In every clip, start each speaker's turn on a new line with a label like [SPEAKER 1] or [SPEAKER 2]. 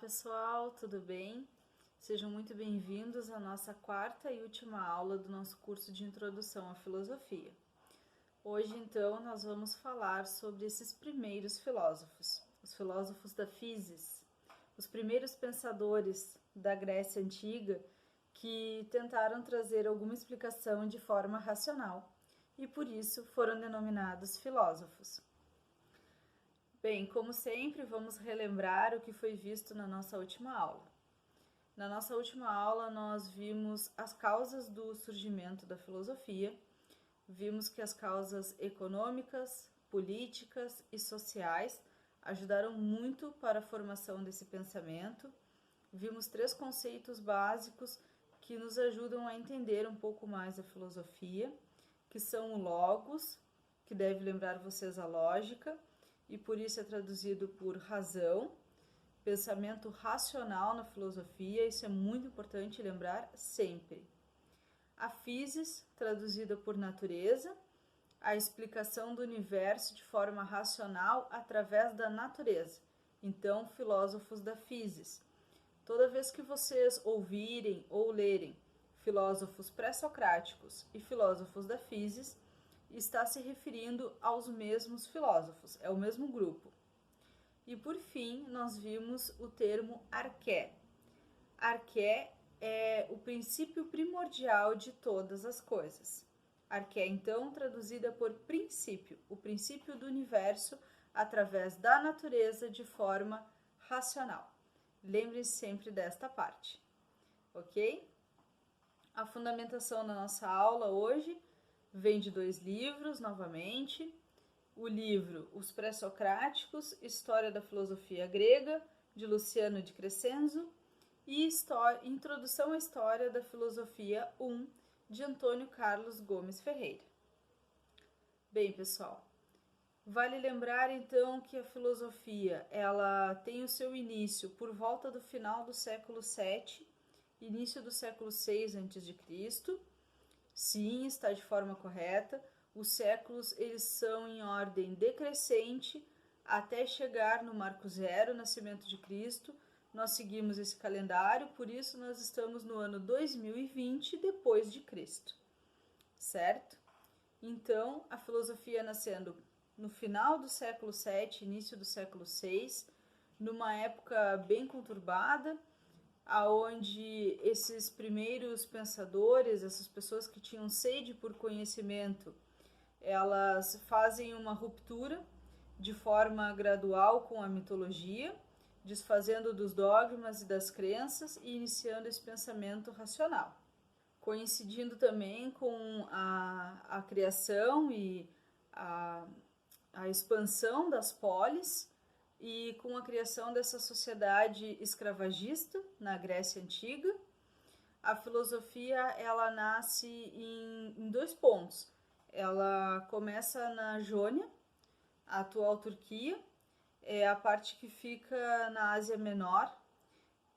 [SPEAKER 1] pessoal, tudo bem? Sejam muito bem-vindos à nossa quarta e última aula do nosso curso de Introdução à Filosofia. Hoje, então, nós vamos falar sobre esses primeiros filósofos, os filósofos da physis, os primeiros pensadores da Grécia Antiga que tentaram trazer alguma explicação de forma racional e, por isso, foram denominados filósofos. Bem, como sempre, vamos relembrar o que foi visto na nossa última aula. Na nossa última aula, nós vimos as causas do surgimento da filosofia, vimos que as causas econômicas, políticas e sociais ajudaram muito para a formação desse pensamento. Vimos 3 conceitos básicos que nos ajudam a entender um pouco mais a filosofia, que são o logos, que deve lembrar vocês a lógica, e por isso é traduzido por razão, pensamento racional na filosofia, isso é muito importante lembrar sempre. A physis, traduzida por natureza, a explicação do universo de forma racional através da natureza. Então, filósofos da physis. Toda vez que vocês ouvirem ou lerem filósofos pré-socráticos e filósofos da physis, está se referindo aos mesmos filósofos, é o mesmo grupo. E por fim, nós vimos o termo arché. Arché é o princípio primordial de todas as coisas. Arché, então, traduzida por princípio, o princípio do universo através da natureza de forma racional. Lembre-se sempre desta parte, ok? A fundamentação da nossa aula hoje vem de 2 livros, novamente. O livro Os Pré-Socráticos, História da Filosofia Grega, de Luciano de Crescenzo, e Introdução à História da Filosofia 1, de Antônio Carlos Gomes Ferreira. Bem, pessoal, vale lembrar então que a filosofia ela tem o seu início por volta do final do século VII, início do século VI a.C., Sim, está de forma correta. Os séculos eles são em ordem decrescente até chegar no marco zero, nascimento de Cristo. Nós seguimos esse calendário, por isso nós estamos no ano 2020 depois de Cristo, certo? Então, a filosofia nascendo no final do século VII, início do século VI, numa época bem conturbada, aonde esses primeiros pensadores, essas pessoas que tinham sede por conhecimento, elas fazem uma ruptura de forma gradual com a mitologia, desfazendo dos dogmas e das crenças e iniciando esse pensamento racional. Coincidindo também com a criação e a expansão das polis, e com a criação dessa sociedade escravagista na Grécia Antiga, a filosofia ela nasce em 2 pontos. Ela começa na Jônia, a atual Turquia, é a parte que fica na Ásia Menor,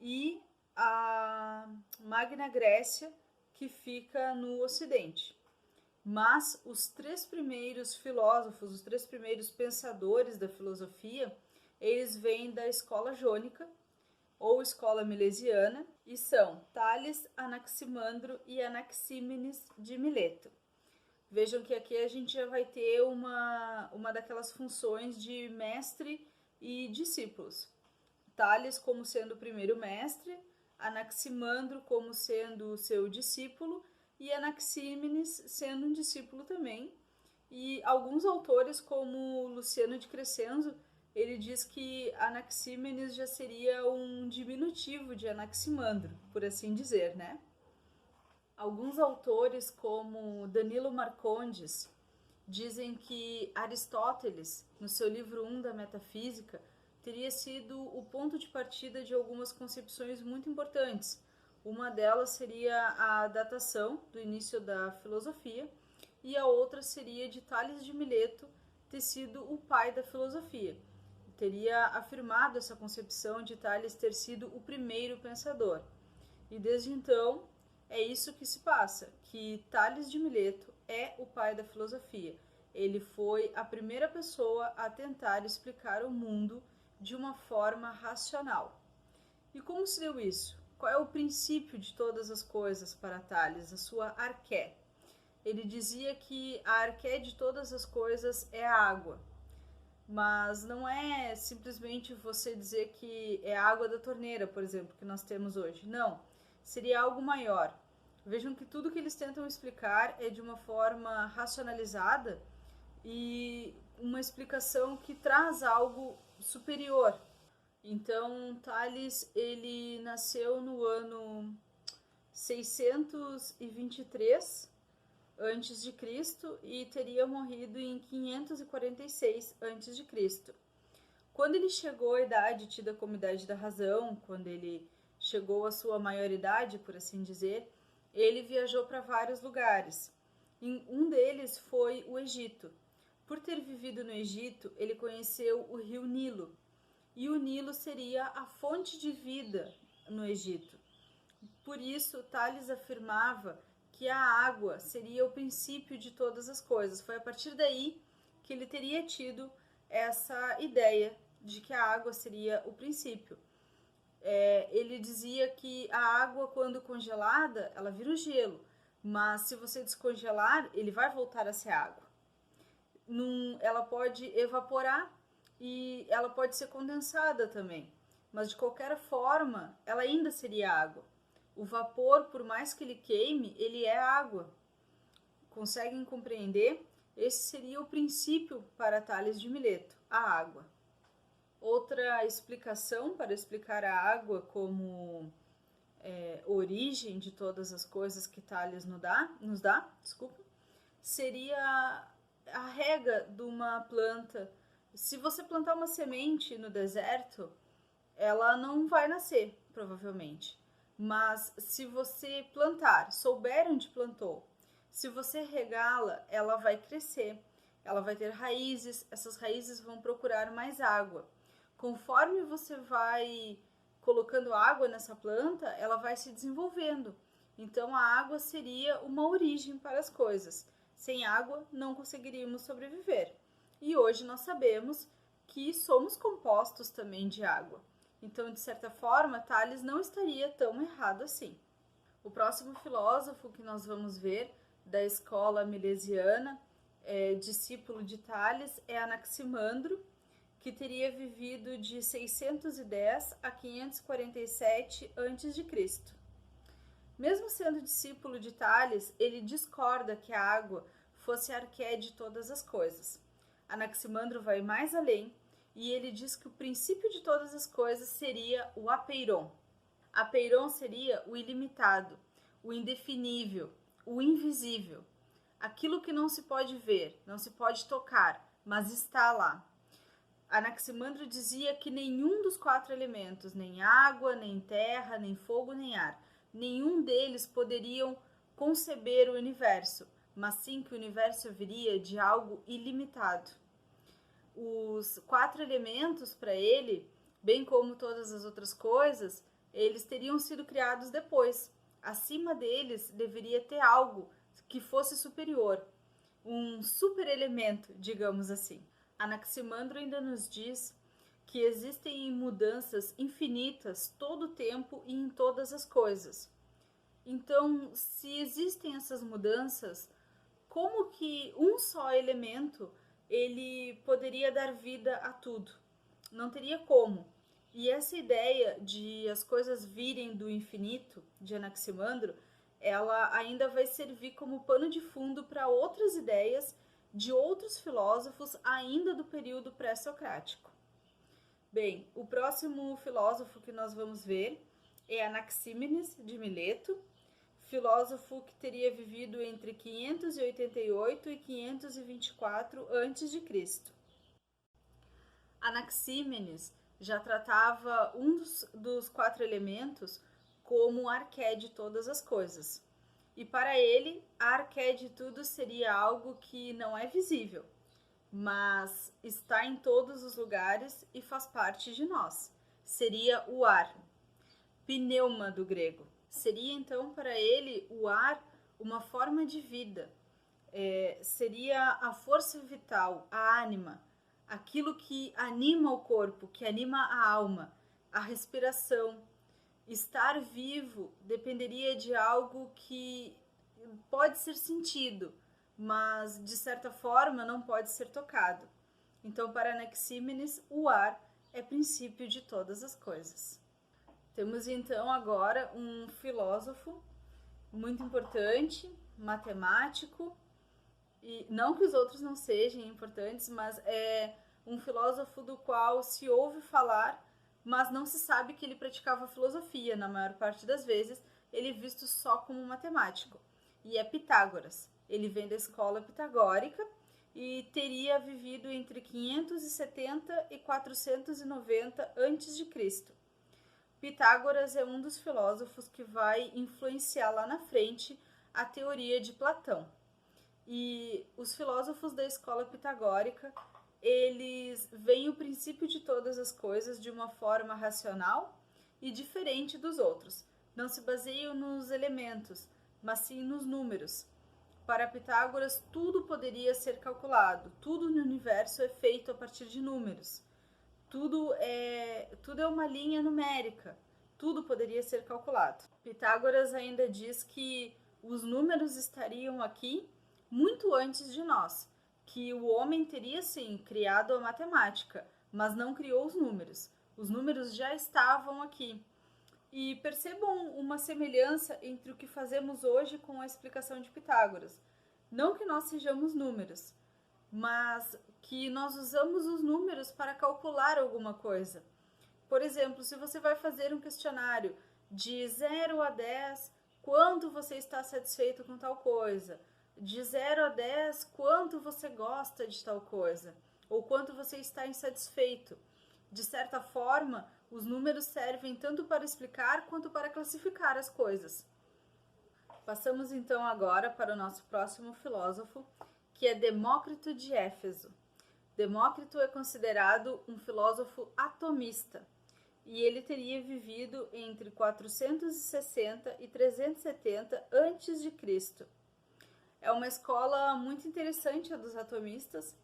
[SPEAKER 1] e a Magna Grécia, que fica no Ocidente. Mas os 3 primeiros filósofos, os 3 primeiros pensadores da filosofia, eles vêm da escola jônica ou escola milesiana e são Tales, Anaximandro e Anaxímenes de Mileto. Vejam que aqui a gente já vai ter uma daquelas funções de mestre e discípulos. Tales como sendo o primeiro mestre, Anaximandro como sendo o seu discípulo e Anaxímenes sendo um discípulo também. E alguns autores, como Luciano de Crescenzo, ele diz que Anaxímenes já seria um diminutivo de Anaximandro, por assim dizer, né? Alguns autores, como Danilo Marcondes, dizem que Aristóteles, no seu livro 1 da Metafísica, teria sido o ponto de partida de algumas concepções muito importantes. Uma delas seria a datação do início da filosofia, e a outra seria de Tales de Mileto ter sido o pai da filosofia. Teria afirmado essa concepção de Tales ter sido o primeiro pensador. E desde então é isso que se passa, que Tales de Mileto é o pai da filosofia. Ele foi a primeira pessoa a tentar explicar o mundo de uma forma racional. E como se deu isso? Qual é o princípio de todas as coisas para Tales, a sua arqué? Ele dizia que a arqué de todas as coisas é a água, mas não é simplesmente você dizer que é a água da torneira, por exemplo, que nós temos hoje. Não, seria algo maior. Vejam que tudo que eles tentam explicar é de uma forma racionalizada e uma explicação que traz algo superior. Então, Tales, ele nasceu no ano 623 antes de Cristo e teria morrido em 546 antes de Cristo. Quando ele chegou à idade tida como idade da razão, quando ele chegou à sua maioridade, por assim dizer, ele viajou para vários lugares. Um deles foi o Egito. Por ter vivido no Egito, ele conheceu o rio Nilo. E o Nilo seria a fonte de vida no Egito. Por isso, Tales afirmava que a água seria o princípio de todas as coisas. Foi a partir daí que ele teria tido essa ideia de que a água seria o princípio. Ele dizia que a água, quando congelada, ela vira o gelo, mas se você descongelar, ele vai voltar a ser água. Ela pode evaporar e ela pode ser condensada também, mas de qualquer forma, ela ainda seria água. O vapor, por mais que ele queime, ele é água. Conseguem compreender? Esse seria o princípio para Tales de Mileto, a água. Outra explicação para explicar a água como origem de todas as coisas que Tales nos dá, seria a rega de uma planta. Se você plantar uma semente no deserto, ela não vai nascer, provavelmente. Mas se você plantar, souber onde plantou, se você regá-la, ela vai crescer, ela vai ter raízes, essas raízes vão procurar mais água. Conforme você vai colocando água nessa planta, ela vai se desenvolvendo. Então a água seria uma origem para as coisas. Sem água não conseguiríamos sobreviver. E hoje nós sabemos que somos compostos também de água. Então, de certa forma, Tales não estaria tão errado assim. O próximo filósofo que nós vamos ver da escola milesiana, discípulo de Tales, é Anaximandro, que teria vivido de 610 a 547 a.C. Mesmo sendo discípulo de Tales, ele discorda que a água fosse a arqué de todas as coisas. Anaximandro vai mais além e ele diz que o princípio de todas as coisas seria o apeiron. Apeiron seria o ilimitado, o indefinível, o invisível, aquilo que não se pode ver, não se pode tocar, mas está lá. Anaximandro dizia que nenhum dos 4 elementos, nem água, nem terra, nem fogo, nem ar, nenhum deles poderiam conceber o universo, mas sim que o universo viria de algo ilimitado. Os 4 elementos para ele, bem como todas as outras coisas, eles teriam sido criados depois. Acima deles deveria ter algo que fosse superior, um superelemento, digamos assim. Anaximandro ainda nos diz que existem mudanças infinitas todo o tempo e em todas as coisas. Então, se existem essas mudanças, como que um só elemento ele poderia dar vida a tudo? Não teria como. E essa ideia de as coisas virem do infinito, de Anaximandro, ela ainda vai servir como pano de fundo para outras ideias de outros filósofos ainda do período pré-socrático. Bem, o próximo filósofo que nós vamos ver é Anaxímenes de Mileto, filósofo que teria vivido entre 588 e 524 a.C. Anaxímenes já tratava um dos 4 elementos como a arqué de todas as coisas. E para ele, a arqué de tudo seria algo que não é visível, mas está em todos os lugares e faz parte de nós. Seria o ar, pneuma do grego. Seria então para ele o ar uma forma de vida, seria a força vital, a ânima, aquilo que anima o corpo, que anima a alma, a respiração. Estar vivo dependeria de algo que pode ser sentido, mas de certa forma não pode ser tocado. Então, para Anaxímenes, o ar é princípio de todas as coisas. Temos então agora um filósofo muito importante, matemático, e não que os outros não sejam importantes, mas é um filósofo do qual se ouve falar, mas não se sabe que ele praticava filosofia. Na maior parte das vezes, ele é visto só como matemático. E é Pitágoras. Ele vem da escola pitagórica e teria vivido entre 570 e 490 a.C. Pitágoras é um dos filósofos que vai influenciar lá na frente a teoria de Platão. E os filósofos da escola pitagórica, eles veem o princípio de todas as coisas de uma forma racional e diferente dos outros. Não se baseiam nos elementos, mas sim nos números. Para Pitágoras, tudo poderia ser calculado, tudo no universo é feito a partir de números. Tudo é uma linha numérica, tudo poderia ser calculado. Pitágoras ainda diz que os números estariam aqui muito antes de nós, que o homem teria sim criado a matemática, mas não criou os números. Os números já estavam aqui. E percebam uma semelhança entre o que fazemos hoje com a explicação de Pitágoras. Não que nós sejamos números, mas que nós usamos os números para calcular alguma coisa. Por exemplo, se você vai fazer um questionário de 0 a 10, quanto você está satisfeito com tal coisa? De 0 a 10, quanto você gosta de tal coisa? Ou quanto você está insatisfeito? De certa forma, os números servem tanto para explicar quanto para classificar as coisas. Passamos então agora para o nosso próximo filósofo, que é Demócrito de Éfeso. Demócrito é considerado um filósofo atomista e ele teria vivido entre 460 e 370 a.C. É uma escola muito interessante a dos atomistas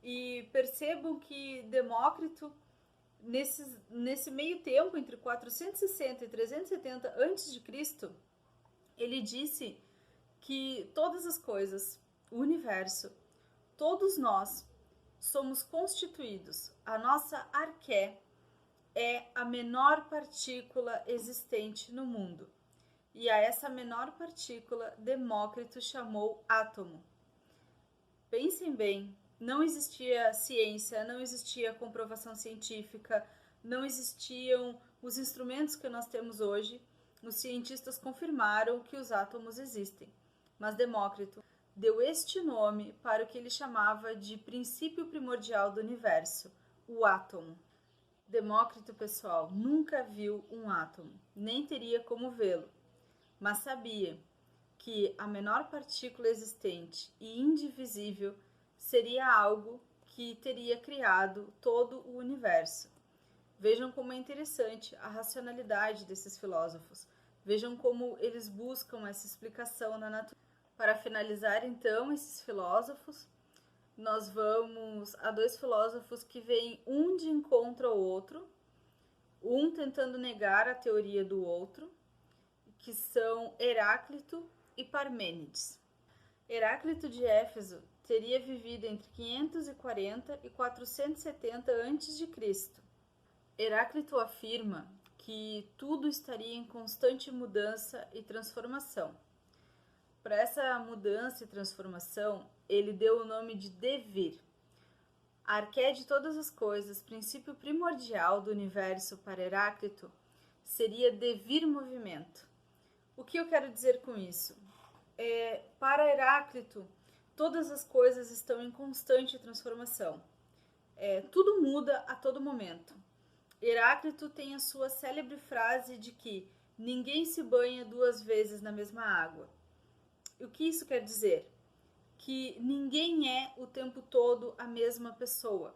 [SPEAKER 1] e percebam que Demócrito, nesse meio tempo, entre 460 e 370 a.C., ele disse que todas as coisas, o universo, todos nós somos constituídos. A nossa arqué é a menor partícula existente no mundo. E a essa menor partícula, Demócrito chamou átomo. Pensem bem, não existia ciência, não existia comprovação científica, não existiam os instrumentos que nós temos hoje. Os cientistas confirmaram que os átomos existem, mas Demócrito deu este nome para o que ele chamava de princípio primordial do universo, o átomo. Demócrito, pessoal, nunca viu um átomo, nem teria como vê-lo, mas sabia que a menor partícula existente e indivisível seria algo que teria criado todo o universo. Vejam como é interessante a racionalidade desses filósofos. Vejam como eles buscam essa explicação na natureza. Para finalizar, então, esses filósofos, nós vamos a dois filósofos que vêm um de encontro ao outro, um tentando negar a teoria do outro, que são Heráclito e Parmênides. Heráclito de Éfeso teria vivido entre 540 e 470 a.C. Heráclito afirma que tudo estaria em constante mudança e transformação. Para essa mudança e transformação, ele deu o nome de devir. A arqué de todas as coisas, princípio primordial do universo para Heráclito, seria devir movimento. O que eu quero dizer com isso? Para Heráclito, todas as coisas estão em constante transformação. Tudo muda a todo momento. Heráclito tem a sua célebre frase de que ninguém se banha duas vezes na mesma água. E o que isso quer dizer? Que ninguém é o tempo todo a mesma pessoa.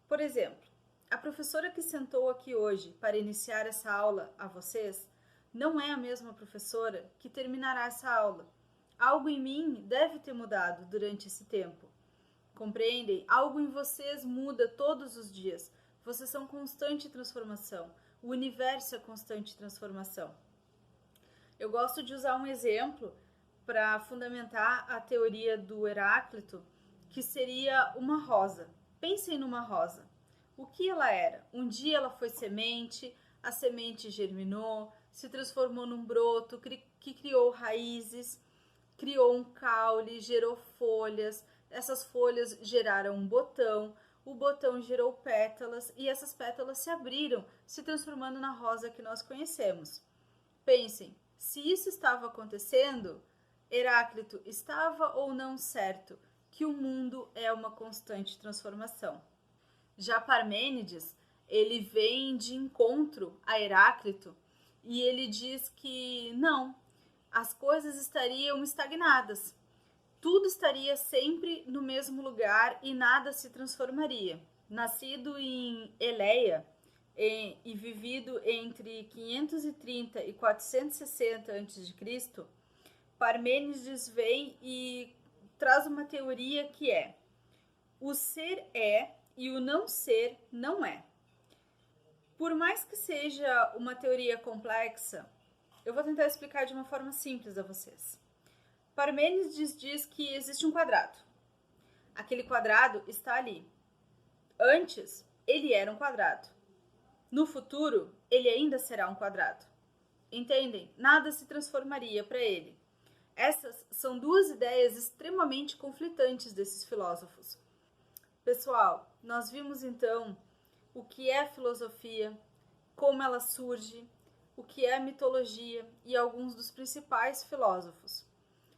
[SPEAKER 1] Por exemplo, a professora que sentou aqui hoje para iniciar essa aula a vocês não é a mesma professora que terminará essa aula. Algo em mim deve ter mudado durante esse tempo. Compreendem? Algo em vocês muda todos os dias. Vocês são constante transformação. O universo é constante transformação. Eu gosto de usar um exemplo para fundamentar a teoria do Heráclito, que seria uma rosa. Pensem numa rosa. O que ela era? Um dia ela foi semente, a semente germinou, se transformou num broto que criou raízes, criou um caule, gerou folhas, essas folhas geraram um botão, o botão gerou pétalas e essas pétalas se abriram, se transformando na rosa que nós conhecemos. Pensem, se isso estava acontecendo, Heráclito estava ou não certo que o mundo é uma constante transformação? Já Parmênides, ele vem de encontro a Heráclito e ele diz que não, as coisas estariam estagnadas, tudo estaria sempre no mesmo lugar e nada se transformaria. Nascido em Eleia e vivido entre 530 e 460 a.C., Parmênides vem e traz uma teoria que é: o ser é e o não ser não é. Por mais que seja uma teoria complexa, eu vou tentar explicar de uma forma simples a vocês. Parmênides diz que existe um quadrado. Aquele quadrado está ali. Antes, ele era um quadrado. No futuro, ele ainda será um quadrado. Entendem? Nada se transformaria para ele. Essas são duas ideias extremamente conflitantes desses filósofos. Pessoal, nós vimos então o que é a filosofia, como ela surge, o que é a mitologia e alguns dos principais filósofos.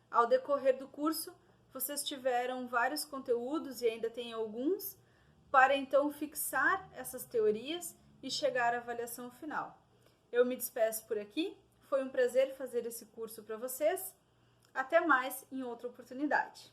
[SPEAKER 1] Ao decorrer do curso, vocês tiveram vários conteúdos e ainda tem alguns para então fixar essas teorias e chegar à avaliação final. Eu me despeço por aqui, foi um prazer fazer esse curso para vocês. Até mais em outra oportunidade.